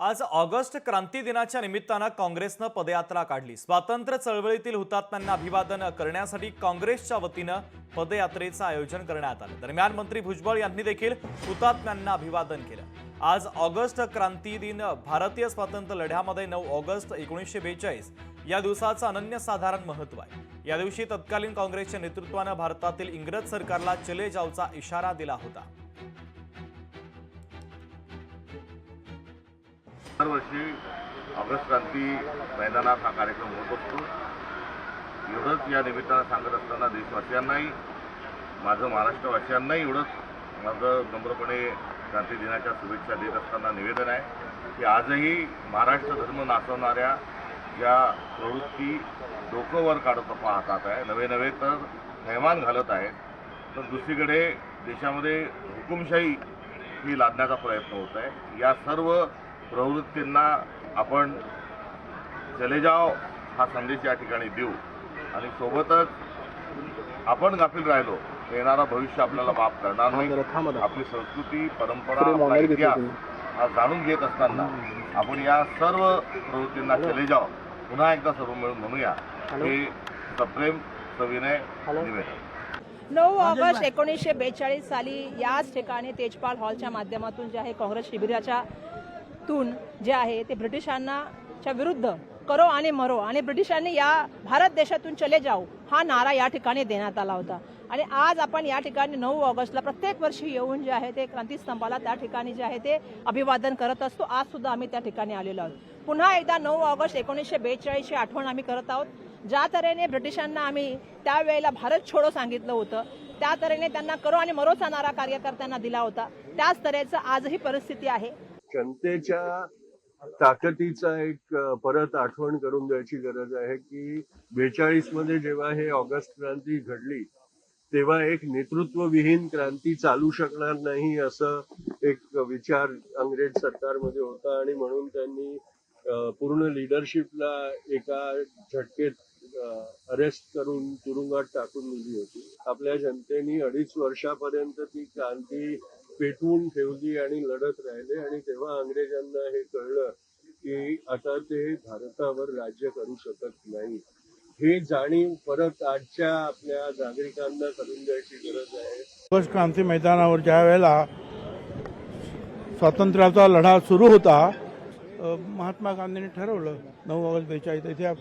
आज ऑगस्ट क्रांती दिनाच्या निमित्तानं काँग्रेसनं पदयात्रा काढली। स्वातंत्र्य चळवळीतील हुतात्म्यांना अभिवादन करण्यासाठी काँग्रेसच्या वतीनं पदयात्रेचं आयोजन करण्यात आलं। दरम्यान मंत्री भुजबळ यांनी देखील हुतात्म्यांना अभिवादन केलं। आज ऑगस्ट क्रांती दिन भारतीय स्वातंत्र्य लढ्यामध्ये 9 ऑगस्ट 1942 या दिवसाचं अनन्यसाधारण महत्त्व आहे। या दिवशी तत्कालीन काँग्रेसच्या नेतृत्वानं भारतातील इंग्रज सरकारला चले जाओचा इशारा दिला होता। दरवर्षी ऑगस्ट क्रांती मैदानात हा कार्यक्रम होत असतो। एवढंच या निमित्तानं सांगत असताना देशवासियांनाही, माझं महाराष्ट्रवासियांनाही एवढंच माझं नम्रपणे क्रांती दिनाच्या शुभेच्छा देत असताना निवेदन आहे की आजही महाराष्ट्र धर्म नाचवणाऱ्या ज्या प्रवृत्ती डोकं वर काढत पाहतात आहे, नवे तर थैमान घालत आहेत, तर दुसरीकडे देशामध्ये हुकुमशाही ही लादण्याचा प्रयत्न होत आहे। या सर्व प्रवृत्तींना आपण चले जाओ हा संदेश या ठिकाणी देऊ आणि सोबतच आपण गाफील राहिलो तर येणारा भविष्य आपल्याला माफ करणार नाही। आपली संस्कृती, परंपरा, आपला इतिहास हा जाणून घेत असताना आपण या सर्व प्रवृत्तींना चले जाओ पुन्हा एकदा सर्व मिळून म्हणूया हे सप्रेम सविनय निवेदन। 9 ऑगस्ट 1942 साली याच ठिकाणी तेजपाल हॉलच्या माध्यमातून जे आहे काँग्रेस शिबिराच्या जे आहे ते ब्रिटिशांच्या विरुद्ध करो आणि मरो आणि ब्रिटिशांनी या भारत देशातून चले जाओ हा नारा या ठिकाणी देण्यात आला होता। आणि आज आपण या ठिकाणी 9 ऑगस्टला प्रत्येक वर्षी येऊन जे आहे ते क्रांतीस्तंभाला त्या ठिकाणी जे आहे ते अभिवादन करत असतो। आज सुद्धा आम्ही त्या ठिकाणी आलेलो आहोत। पुन्हा एकदा 9 ऑगस्ट 1942 ची आठवण आम्ही करत आहोत। ज्या तऱ्हेने ब्रिटिशांना आम्ही त्यावेळेला भारत छोडो सांगितलं होतं, त्या तऱ्हेने त्यांना करो आणि मरोचा नारा कार्यकर्त्यांना दिला होता, त्याच तऱ्हेचं आजही परिस्थिती आहे। जनतेच्या ताकदीचा एक परत आठवण करून द्यायची गरज आहे की 42 मध्ये जेव्हा हे ऑगस्ट क्रांती घडली तेव्हा एक नेतृत्वविहीन क्रांती चालू शकणार नाही असं एक विचार अंग्रेज सरकारमध्ये होता आणि म्हणून त्यांनी पूर्ण लिडरशिपला एका झटकेत अरेस्ट करून तुरुंगात टाकून दिली होती। आपल्या जनतेने 2.5 वर्षापर्यंत ती क्रांती पेटवून ठेवली आणि लढत राहिले आणि तेव्हा अंग्रेजांना हे कळलं की आता ते भारतावर राज्य करू शकत नाही। हे जाणीव परत आजच्या आपल्या नागरिकांना करून द्यायची गरज आहे। ऑगस्ट क्रांती मैदानावर ज्या वेळेला स्वातंत्र्याचा लढा सुरू होता, महात्मा गांधींनी ठरवलं 9 ऑगस्ट 42 इथे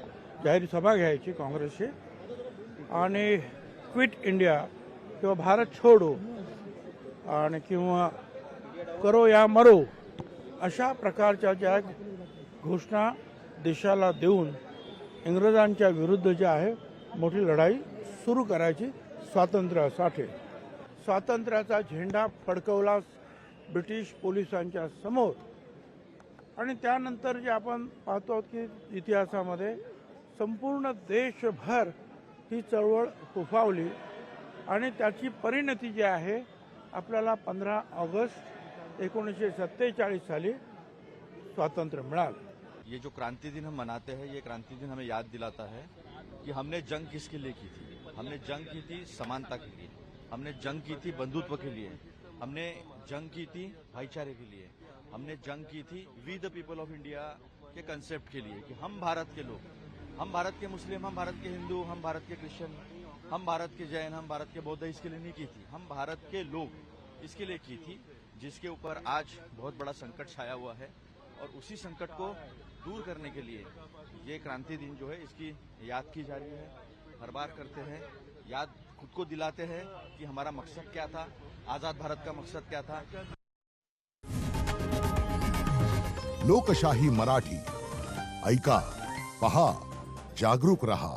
जाहीर सभा घ्यायची काँग्रेसची आणि क्विट इंडिया किंवा भारत छोडो आणि किंवा करो या मरो अशा प्रकारच्या ज्या घोषणा देशाला देऊन इंग्रजांच्या विरुद्ध जे आहे मोठी लढाई सुरू करायची स्वातंत्र्यासाठी। स्वातंत्र्याचा झेंडा फडकवला ब्रिटिश पोलिसांच्या समोर आणि त्यानंतर जे आपण पाहतो की इतिहासामध्ये संपूर्ण देशभर ही चळवळ फोफावली आणि त्याची परिणती जी आहे आपल्याला 15 ऑगस्ट 1947 साली स्वातंत्र्य मिळालं। ये जो क्रांति दिन हम मनाते हैं, ये क्रांति दिन हमें याद दिलाता है कि हमने जंग किसके लिए की थी। हमने जंग की थी समानता के लिए, हमने जंग की थी बंधुत्व के लिए, हमने जंग की थी भाईचारे के लिए, हमने जंग की थी we the people of India के कंसेप्ट के लिए कि हम भारत के लोग, हम भारत के मुस्लिम, हम भारत के हिंदू, हम भारत के क्रिश्चियन, हम भारत के जैन, हम भारत के बौद्ध इसके लिए नहीं की थी, हम भारत के लोग इसके लिए की थी, जिसके ऊपर आज बहुत बड़ा संकट छाया हुआ है और उसी संकट को दूर करने के लिए ये क्रांति दिन जो है इसकी याद की जा रही है। हर बार करते हैं, याद खुद को दिलाते हैं कि हमारा मकसद क्या था, आजाद भारत का मकसद क्या था। लोकशाही मराठी ऐका, पहा, जागरूक रहा।